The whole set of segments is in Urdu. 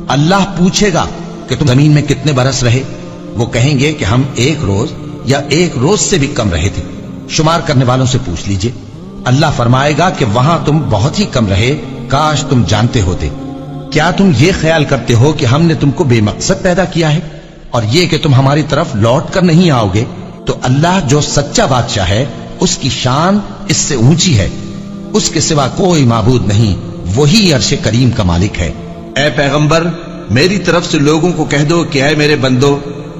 اللہ پوچھے گا کہ تم زمین میں کتنے برس رہے؟ وہ کہیں گے کہ ہم 1 روز یا 1 روز سے بھی کم رہے تھے، شمار کرنے والوں سے پوچھ لیجئے۔ اللہ فرمائے گا کہ وہاں تم بہت ہی کم رہے، کاش تم جانتے ہوتے۔ کیا تم یہ خیال کرتے ہو کہ ہم نے تم کو بے مقصد پیدا کیا ہے اور یہ کہ تم ہماری طرف لوٹ کر نہیں آؤ گے؟ تو اللہ جو سچا بادشاہ ہے اس کی شان اس سے اونچی ہے، اس کے سوا کوئی معبود نہیں، وہی عرش کریم کا مالک ہے۔ اے پیغمبر، میری طرف سے لوگوں کو کہہ دو کہ اے میرے بندو،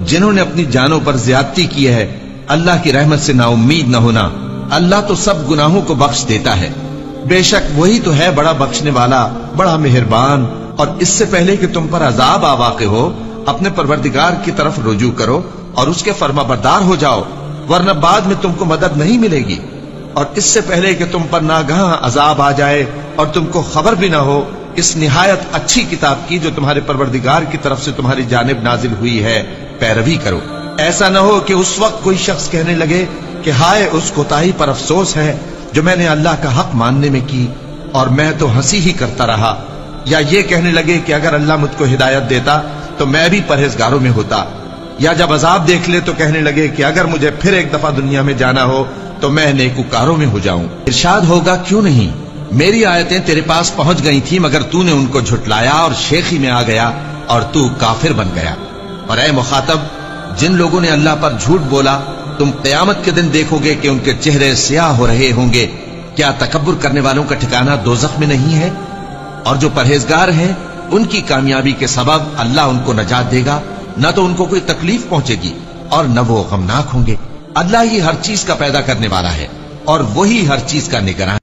جنہوں نے اپنی جانوں پر زیادتی کی ہے، اللہ کی رحمت سے نا امید نہ ہونا۔ اللہ تو سب گناہوں کو بخش دیتا ہے، بے شک وہی تو ہے بڑا بخشنے والا، بڑا مہربان۔ اور اس سے پہلے کہ تم پر عذاب آ واقع ہو، اپنے پروردگار کی طرف رجوع کرو اور اس کے فرما بردار ہو جاؤ، ورنہ بعد میں تم کو مدد نہیں ملے گی۔ اور اس سے پہلے کہ تم پر ناگہاں عذاب آ جائے اور تم کو خبر بھی نہ ہو، اس نہایت اچھی کتاب کی جو تمہارے پروردگار کی طرف سے تمہاری جانب نازل ہوئی ہے پیروی کرو۔ ایسا نہ ہو کہ اس وقت کوئی شخص کہنے لگے کہ ہائے اس کوتاہی پر افسوس ہے جو میں نے اللہ کا حق ماننے میں کی اور میں تو ہنسی ہی کرتا رہا، یا یہ کہنے لگے کہ اگر اللہ مجھ کو ہدایت دیتا تو میں بھی پرہیزگاروں میں ہوتا، یا جب عذاب دیکھ لے تو کہنے لگے کہ اگر مجھے پھر ایک دفعہ دنیا میں جانا ہو تو میں نیکوکاروں میں ہو جاؤں۔ ارشاد ہوگا کیوں نہیں، میری آیتیں تیرے پاس پہنچ گئی تھی مگر تو نے ان کو جھٹلایا اور شیخی میں آ گیا اور تو کافر بن گیا۔ اور اے مخاطب، جن لوگوں نے اللہ پر جھوٹ بولا تم قیامت کے دن دیکھو گے کہ ان کے چہرے سیاہ ہو رہے ہوں گے۔ کیا تکبر کرنے والوں کا ٹھکانہ دوزخ میں نہیں ہے؟ اور جو پرہیزگار ہیں ان کی کامیابی کے سبب اللہ ان کو نجات دے گا، نہ تو ان کو کوئی تکلیف پہنچے گی اور نہ وہ غمناک ہوں گے۔ اللہ ہی ہر چیز کا پیدا کرنے والا ہے اور وہی ہر چیز کا نگراں